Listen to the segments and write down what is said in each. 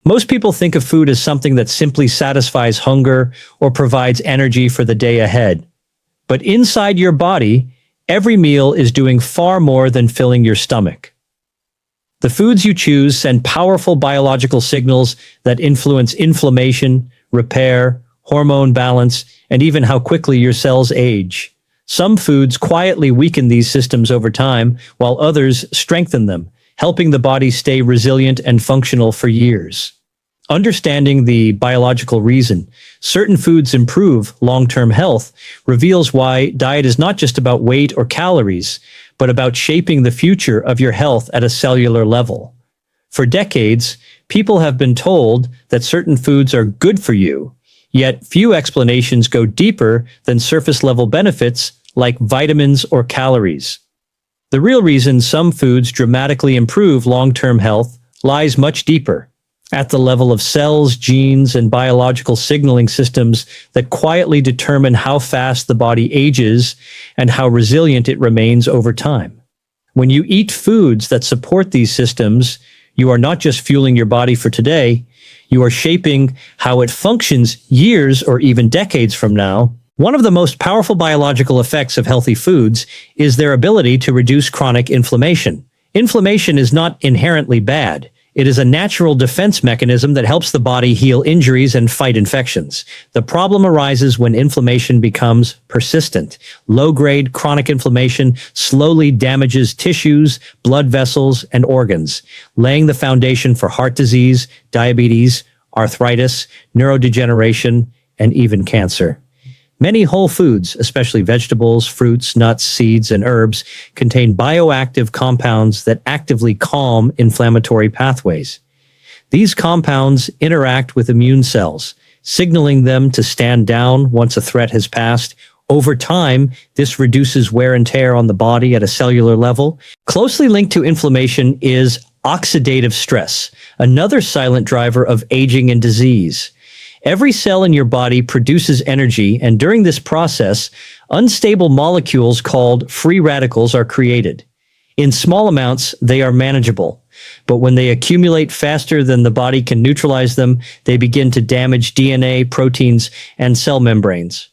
Most people think of food as something that simply satisfies hunger or provides energy for the day ahead. But inside your body, every meal is doing far more than filling your stomach. The foods you choose send powerful biological signals that influence inflammation, repair, hormone balance, and even how quickly your cells age. Some foods quietly weaken these systems over time, while others strengthen them, helping the body stay resilient and functional for years. Understanding the biological reason certain foods improve long-term health reveals why diet is not just about weight or calories, but about shaping the future of your health at a cellular level. For decades, people have been told that certain foods are good for you, yet few explanations go deeper than surface-level benefits like vitamins or calories. The real reason some foods dramatically improve long-term health lies much deeper, at the level of cells, genes, and biological signaling systems that quietly determine how fast the body ages and how resilient it remains over time. When you eat foods that support these systems, you are not just fueling your body for today, you are shaping how it functions years or even decades from now. One of the most powerful biological effects of healthy foods is their ability to reduce chronic inflammation. Inflammation is not inherently bad. It is a natural defense mechanism that helps the body heal injuries and fight infections. The problem arises when inflammation becomes persistent. Low-grade chronic inflammation slowly damages tissues, blood vessels, and organs, laying the foundation for heart disease, diabetes, arthritis, neurodegeneration, and even cancer. Many whole foods, especially vegetables, fruits, nuts, seeds, and herbs, contain bioactive compounds that actively calm inflammatory pathways. These compounds interact with immune cells, signaling them to stand down once a threat has passed. Over time, this reduces wear and tear on the body at a cellular level. Closely linked to inflammation is oxidative stress, another silent driver of aging and disease. Every cell in your body produces energy, and during this process, unstable molecules called free radicals are created. In small amounts, they are manageable, but when they accumulate faster than the body can neutralize them, they begin to damage DNA, proteins, and cell membranes.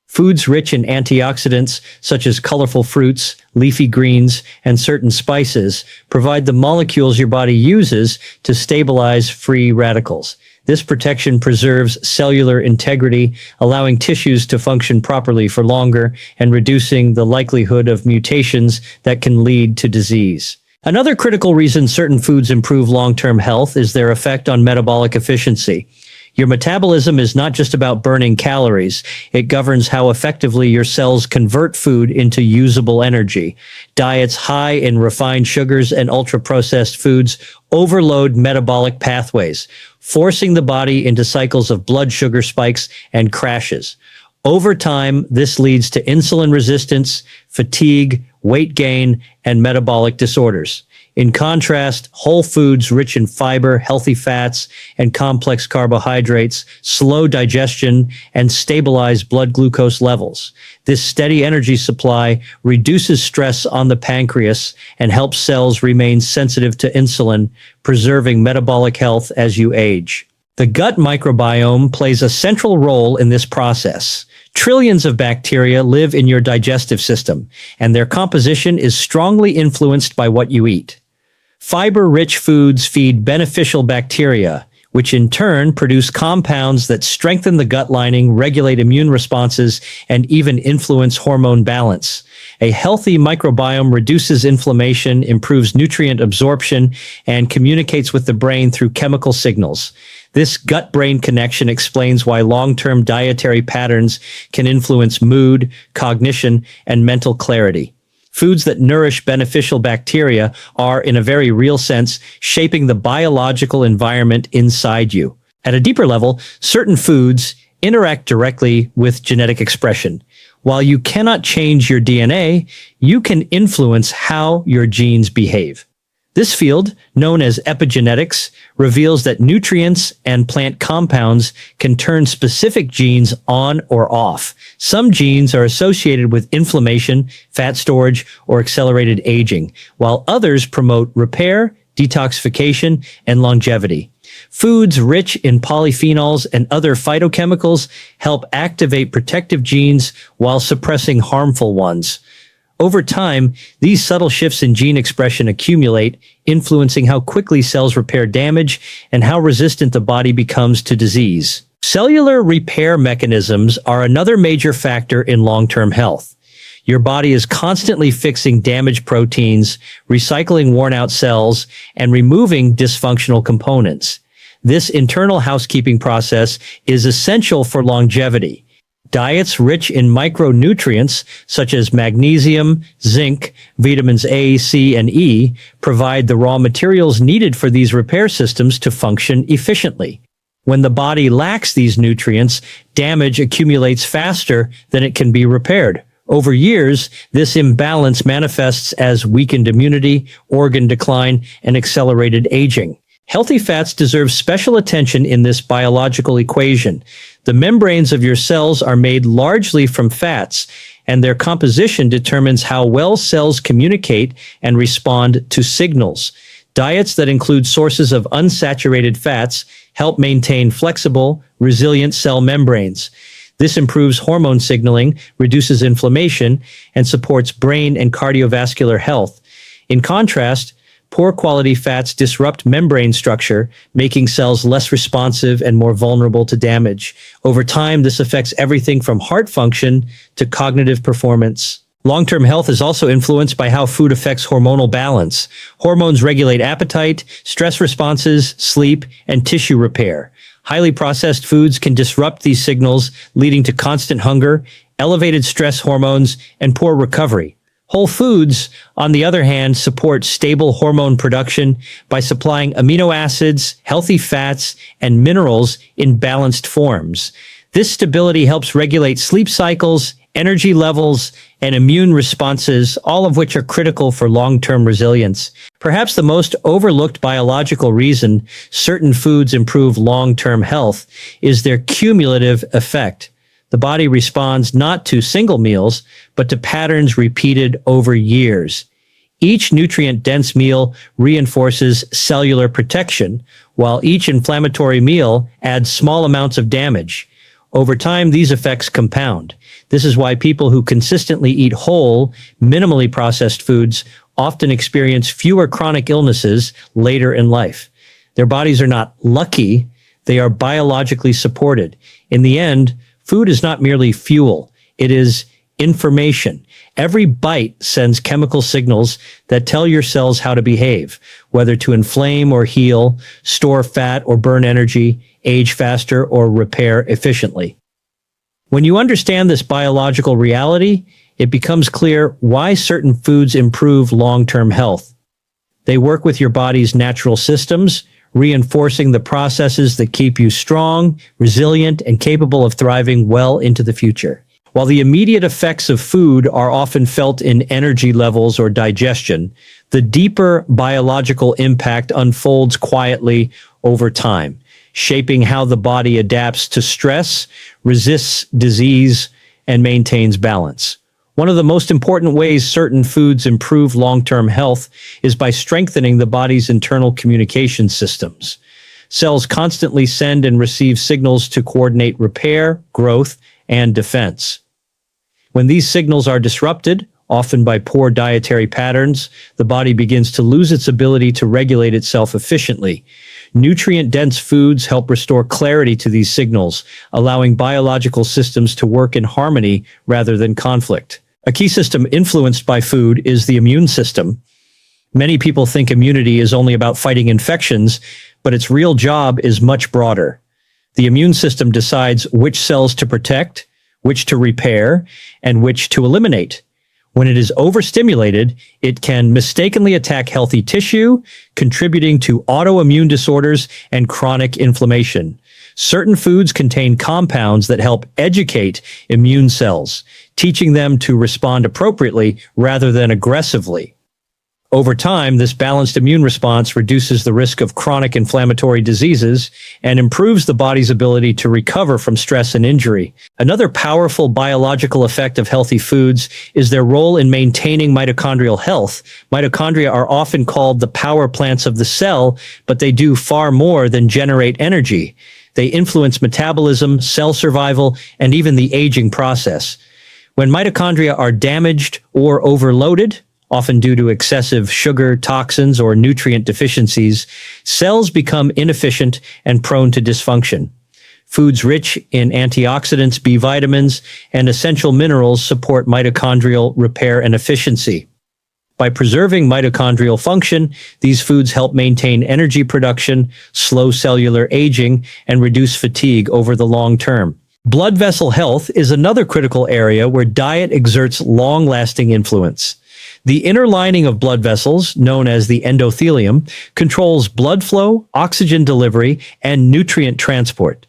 Foods rich in antioxidants, such as colorful fruits, leafy greens, and certain spices, provide the molecules your body uses to stabilize free radicals. This protection preserves cellular integrity, allowing tissues to function properly for longer and reducing the likelihood of mutations that can lead to disease. Another critical reason certain foods improve long-term health is their effect on metabolic efficiency. Your metabolism is not just about burning calories. It governs how effectively your cells convert food into usable energy. Diets high in refined sugars and ultra-processed foods overload metabolic pathways, forcing the body into cycles of blood sugar spikes and crashes. Over time, this leads to insulin resistance, fatigue, weight gain, and metabolic disorders. In contrast, whole foods rich in fiber, healthy fats, and complex carbohydrates slow digestion and stabilize blood glucose levels. This steady energy supply reduces stress on the pancreas and helps cells remain sensitive to insulin, preserving metabolic health as you age. The gut microbiome plays a central role in this process. Trillions of bacteria live in your digestive system, and their composition is strongly influenced by what you eat. Fiber-rich foods feed beneficial bacteria, which in turn produce compounds that strengthen the gut lining, regulate immune responses, and even influence hormone balance. A healthy microbiome reduces inflammation, improves nutrient absorption, and communicates with the brain through chemical signals. This gut-brain connection explains why long-term dietary patterns can influence mood, cognition, and mental clarity. Foods that nourish beneficial bacteria are, in a very real sense, shaping the biological environment inside you. At a deeper level, certain foods interact directly with genetic expression. While you cannot change your DNA, you can influence how your genes behave. This field, known as epigenetics, reveals that nutrients and plant compounds can turn specific genes on or off. Some genes are associated with inflammation, fat storage, or accelerated aging, while others promote repair, detoxification, and longevity. Foods rich in polyphenols and other phytochemicals help activate protective genes while suppressing harmful ones. Over time, these subtle shifts in gene expression accumulate, influencing how quickly cells repair damage and how resistant the body becomes to disease. Cellular repair mechanisms are another major factor in long-term health. Your body is constantly fixing damaged proteins, recycling worn-out cells, and removing dysfunctional components. This internal housekeeping process is essential for longevity. Diets rich in micronutrients such as magnesium, zinc, vitamins A, C, and E provide the raw materials needed for these repair systems to function efficiently. When the body lacks these nutrients, damage accumulates faster than it can be repaired. Over years, this imbalance manifests as weakened immunity, organ decline, and accelerated aging. Healthy fats deserve special attention in this biological equation. The membranes of your cells are made largely from fats, and their composition determines how well cells communicate and respond to signals. Diets that include sources of unsaturated fats help maintain flexible, resilient cell membranes. This improves hormone signaling, reduces inflammation, and supports brain and cardiovascular health. In contrast, poor quality fats disrupt membrane structure, making cells less responsive and more vulnerable to damage. Over time, this affects everything from heart function to cognitive performance. Long-term health is also influenced by how food affects hormonal balance. Hormones regulate appetite, stress responses, sleep, and tissue repair. Highly processed foods can disrupt these signals, leading to constant hunger, elevated stress hormones, and poor recovery. Whole foods, on the other hand, support stable hormone production by supplying amino acids, healthy fats, and minerals in balanced forms. This stability helps regulate sleep cycles, energy levels, and immune responses, all of which are critical for long-term resilience. Perhaps the most overlooked biological reason certain foods improve long-term health is their cumulative effect. The body responds not to single meals, but to patterns repeated over years. Each nutrient-dense meal reinforces cellular protection, while each inflammatory meal adds small amounts of damage. Over time, these effects compound. This is why people who consistently eat whole, minimally processed foods often experience fewer chronic illnesses later in life. Their bodies are not lucky, they are biologically supported. In the end, food is not merely fuel, it is information. Every bite sends chemical signals that tell your cells how to behave, whether to inflame or heal, store fat or burn energy, age faster or repair efficiently. When you understand this biological reality, it becomes clear why certain foods improve long-term health. They work with your body's natural systems, reinforcing the processes that keep you strong, resilient, and capable of thriving well into the future. While the immediate effects of food are often felt in energy levels or digestion, the deeper biological impact unfolds quietly over time, shaping how the body adapts to stress, resists disease, and maintains balance. One of the most important ways certain foods improve long-term health is by strengthening the body's internal communication systems. Cells constantly send and receive signals to coordinate repair, growth, and defense. When these signals are disrupted, often by poor dietary patterns, the body begins to lose its ability to regulate itself efficiently. Nutrient-dense foods help restore clarity to these signals, allowing biological systems to work in harmony rather than conflict. A key system influenced by food is the immune system. Many people think immunity is only about fighting infections, but its real job is much broader. The immune system decides which cells to protect, which to repair, and which to eliminate. When it is overstimulated, it can mistakenly attack healthy tissue, contributing to autoimmune disorders and chronic inflammation. Certain foods contain compounds that help educate immune cells, teaching them to respond appropriately rather than aggressively. Over time, this balanced immune response reduces the risk of chronic inflammatory diseases and improves the body's ability to recover from stress and injury. Another powerful biological effect of healthy foods is their role in maintaining mitochondrial health. Mitochondria are often called the power plants of the cell, but they do far more than generate energy. They influence metabolism, cell survival, and even the aging process. When mitochondria are damaged or overloaded, often due to excessive sugar, toxins, or nutrient deficiencies, cells become inefficient and prone to dysfunction. Foods rich in antioxidants, B vitamins, and essential minerals support mitochondrial repair and efficiency. By preserving mitochondrial function, these foods help maintain energy production, slow cellular aging, and reduce fatigue over the long term. Blood vessel health is another critical area where diet exerts long-lasting influence. The inner lining of blood vessels, known as the endothelium, controls blood flow, oxygen delivery, and nutrient transport.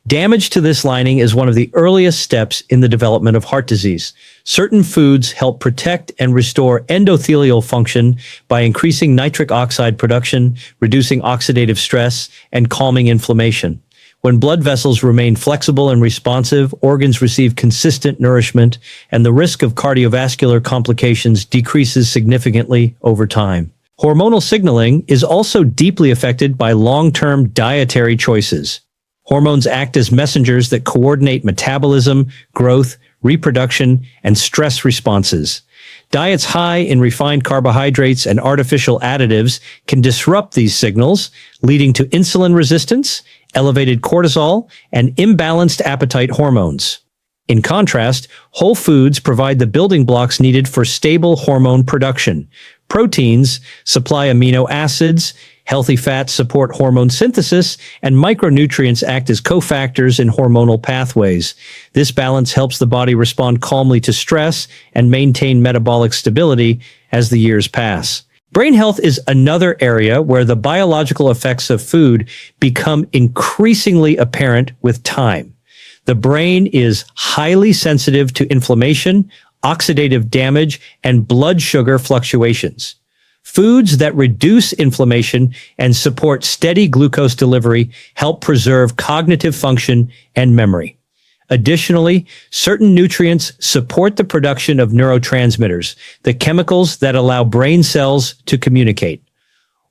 Damage to this lining is one of the earliest steps in the development of heart disease. Certain foods help protect and restore endothelial function by increasing nitric oxide production, reducing oxidative stress, and calming inflammation. When blood vessels remain flexible and responsive, organs receive consistent nourishment, and the risk of cardiovascular complications decreases significantly over time. Hormonal signaling is also deeply affected by long-term dietary choices. Hormones act as messengers that coordinate metabolism, growth, reproduction, and stress responses. Diets high in refined carbohydrates and artificial additives can disrupt these signals, leading to insulin resistance, elevated cortisol, and imbalanced appetite hormones. In contrast, whole foods provide the building blocks needed for stable hormone production. Proteins supply amino acids, healthy fats support hormone synthesis, and micronutrients act as cofactors in hormonal pathways. This balance helps the body respond calmly to stress and maintain metabolic stability as the years pass. Brain health is another area where the biological effects of food become increasingly apparent with time. The brain is highly sensitive to inflammation, oxidative damage, and blood sugar fluctuations. Foods that reduce inflammation and support steady glucose delivery help preserve cognitive function and memory. Additionally, certain nutrients support the production of neurotransmitters, the chemicals that allow brain cells to communicate.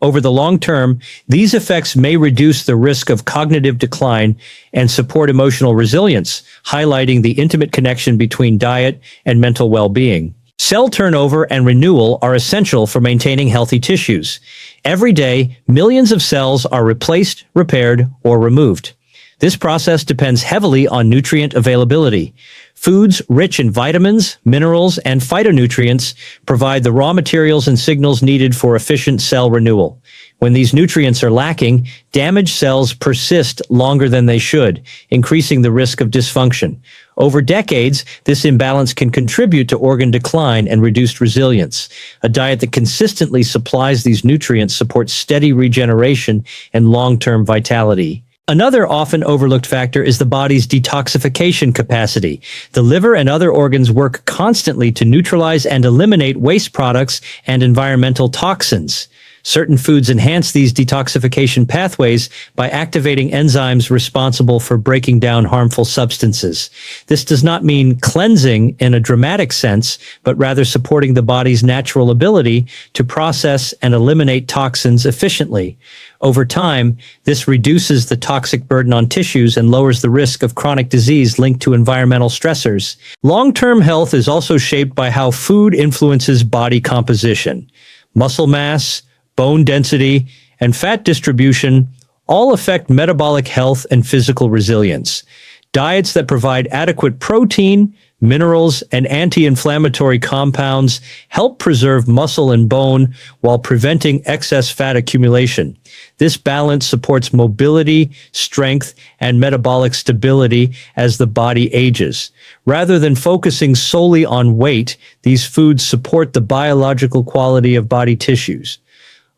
Over the long term, these effects may reduce the risk of cognitive decline and support emotional resilience, highlighting the intimate connection between diet and mental well-being. Cell turnover and renewal are essential for maintaining healthy tissues. Every day, millions of cells are replaced, repaired, or removed. This process depends heavily on nutrient availability. Foods rich in vitamins, minerals, and phytonutrients provide the raw materials and signals needed for efficient cell renewal. When these nutrients are lacking, damaged cells persist longer than they should, increasing the risk of dysfunction. Over decades, this imbalance can contribute to organ decline and reduced resilience. A diet that consistently supplies these nutrients supports steady regeneration and long-term vitality. Another often overlooked factor is the body's detoxification capacity. The liver and other organs work constantly to neutralize and eliminate waste products and environmental toxins. Certain foods enhance these detoxification pathways by activating enzymes responsible for breaking down harmful substances. This does not mean cleansing in a dramatic sense, but rather supporting the body's natural ability to process and eliminate toxins efficiently. Over time, this reduces the toxic burden on tissues and lowers the risk of chronic disease linked to environmental stressors. Long-term health is also shaped by how food influences body composition. Muscle mass, bone density, and fat distribution all affect metabolic health and physical resilience. Diets that provide adequate protein, minerals, and anti-inflammatory compounds help preserve muscle and bone while preventing excess fat accumulation. This balance supports mobility, strength, and metabolic stability as the body ages. Rather than focusing solely on weight, these foods support the biological quality of body tissues.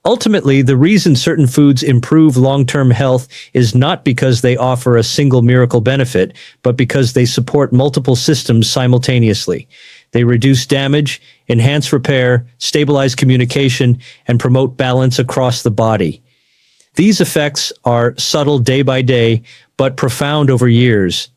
Ultimately, the reason certain foods improve long-term health is not because they offer a single miracle benefit, but because they support multiple systems simultaneously. They reduce damage, enhance repair, stabilize communication, and promote balance across the body. These effects are subtle day by day, but profound over years.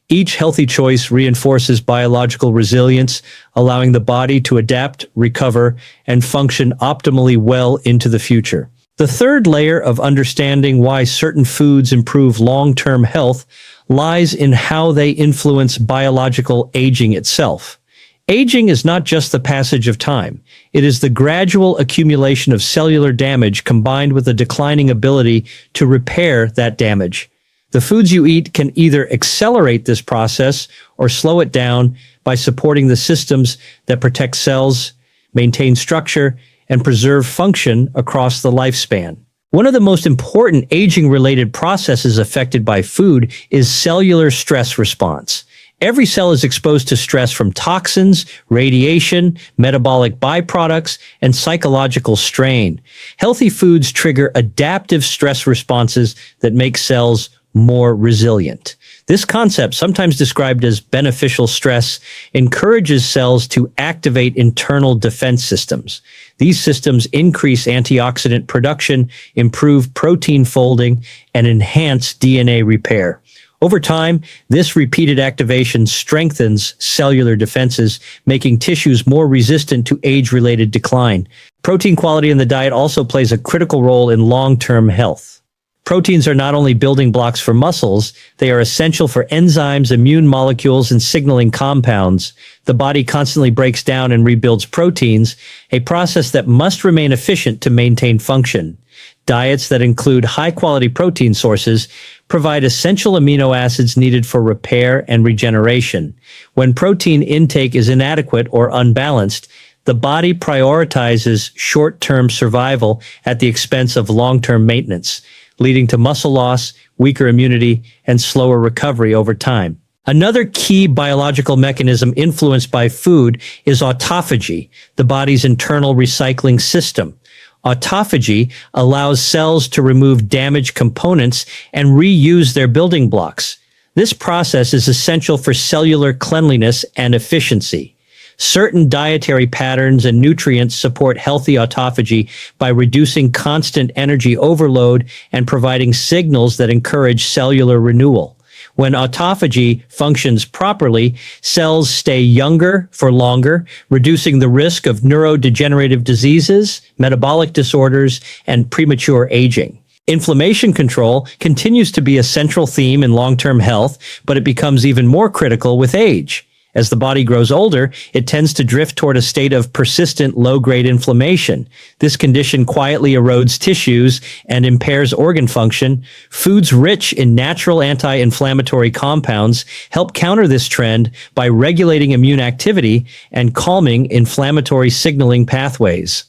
Each healthy choice reinforces biological resilience, allowing the body to adapt, recover, and function optimally well into the future. The third layer of understanding why certain foods improve long-term health lies in how they influence biological aging itself. Aging is not just the passage of time. It is the gradual accumulation of cellular damage combined with a declining ability to repair that damage. The foods you eat can either accelerate this process or slow it down by supporting the systems that protect cells, maintain structure, and preserve function across the lifespan. One of the most important aging-related processes affected by food is cellular stress response. Every cell is exposed to stress from toxins, radiation, metabolic byproducts, and psychological strain. Healthy foods trigger adaptive stress responses that make cells more resilient. This concept, sometimes described as beneficial stress, encourages cells to activate internal defense systems. These systems increase antioxidant production, improve protein folding, and enhance DNA repair. Over time, this repeated activation strengthens cellular defenses, making tissues more resistant to age-related decline. Protein quality in the diet also plays a critical role in long-term health. Proteins are not only building blocks for muscles, they are essential for enzymes, immune molecules, and signaling compounds. The body constantly breaks down and rebuilds proteins, a process that must remain efficient to maintain function. Diets that include high-quality protein sources provide essential amino acids needed for repair and regeneration. When protein intake is inadequate or unbalanced, the body prioritizes short-term survival at the expense of long-term maintenance, leading to muscle loss, weaker immunity, and slower recovery over time. Another key biological mechanism influenced by food is autophagy, the body's internal recycling system. Autophagy allows cells to remove damaged components and reuse their building blocks. This process is essential for cellular cleanliness and efficiency. Certain dietary patterns and nutrients support healthy autophagy by reducing constant energy overload and providing signals that encourage cellular renewal. When autophagy functions properly, cells stay younger for longer, reducing the risk of neurodegenerative diseases, metabolic disorders, and premature aging. Inflammation control continues to be a central theme in long-term health, but it becomes even more critical with age. As the body grows older, it tends to drift toward a state of persistent low-grade inflammation. This condition quietly erodes tissues and impairs organ function. Foods rich in natural anti-inflammatory compounds help counter this trend by regulating immune activity and calming inflammatory signaling pathways.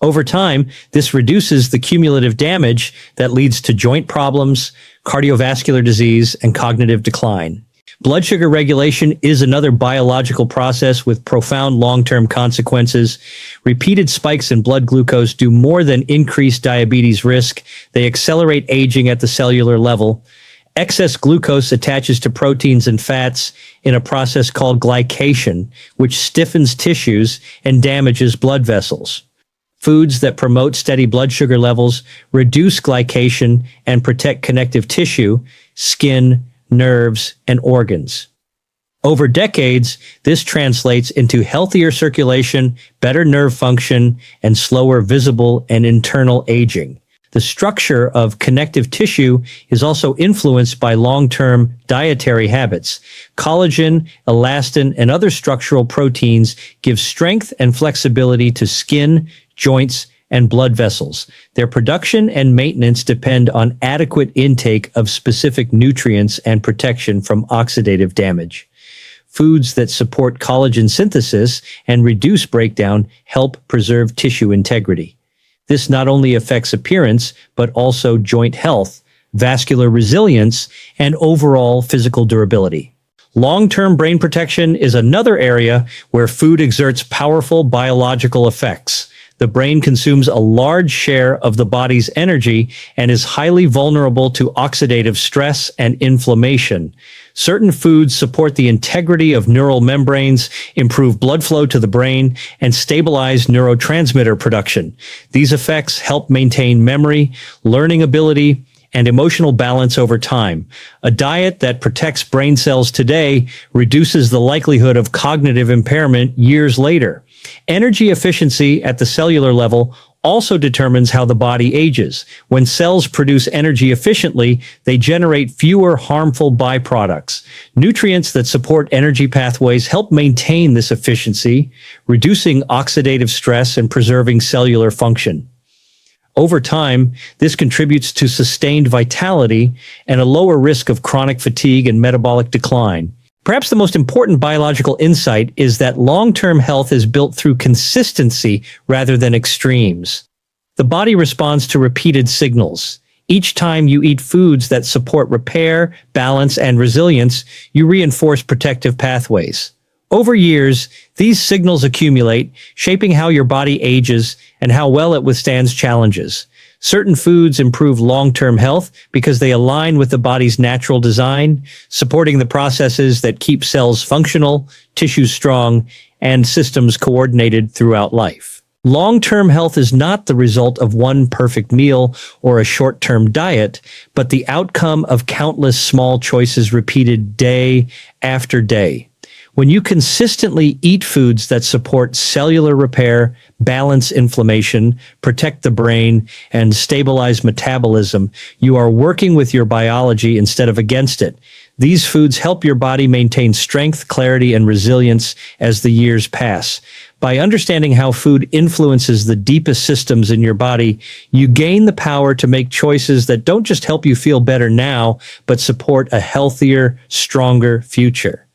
Over time, this reduces the cumulative damage that leads to joint problems, cardiovascular disease, and cognitive decline. Blood sugar regulation is another biological process with profound long-term consequences. Repeated spikes in blood glucose do more than increase diabetes risk. They accelerate aging at the cellular level. Excess glucose attaches to proteins and fats in a process called glycation, which stiffens tissues and damages blood vessels. Foods that promote steady blood sugar levels reduce glycation and protect connective tissue, skin, nerves, and organs. Over decades, this translates into healthier circulation, better nerve function, and slower visible and internal aging. The structure of connective tissue is also influenced by long-term dietary habits. Collagen, elastin, and other structural proteins give strength and flexibility to skin, joints, and blood vessels. Their production and maintenance depend on adequate intake of specific nutrients and protection from oxidative damage. Foods that support collagen synthesis and reduce breakdown help preserve tissue integrity. This not only affects appearance, but also joint health, vascular resilience, and overall physical durability. Long-term brain protection is another area where food exerts powerful biological effects. The brain consumes a large share of the body's energy and is highly vulnerable to oxidative stress and inflammation. Certain foods support the integrity of neural membranes, improve blood flow to the brain, and stabilize neurotransmitter production. These effects help maintain memory, learning ability, and emotional balance over time. A diet that protects brain cells today reduces the likelihood of cognitive impairment years later. Energy efficiency at the cellular level also determines how the body ages. When cells produce energy efficiently, they generate fewer harmful byproducts. Nutrients that support energy pathways help maintain this efficiency, reducing oxidative stress and preserving cellular function. Over time, this contributes to sustained vitality and a lower risk of chronic fatigue and metabolic decline. Perhaps the most important biological insight is that long-term health is built through consistency rather than extremes. The body responds to repeated signals. Each time you eat foods that support repair, balance, and resilience, you reinforce protective pathways. Over years, these signals accumulate, shaping how your body ages and how well it withstands challenges. Certain foods improve long-term health because they align with the body's natural design, supporting the processes that keep cells functional, tissues strong, and systems coordinated throughout life. Long-term health is not the result of one perfect meal or a short-term diet, but the outcome of countless small choices repeated day after day. When you consistently eat foods that support cellular repair, balance inflammation, protect the brain, and stabilize metabolism, you are working with your biology instead of against it. These foods help your body maintain strength, clarity, and resilience as the years pass. By understanding how food influences the deepest systems in your body, you gain the power to make choices that don't just help you feel better now, but support a healthier, stronger future.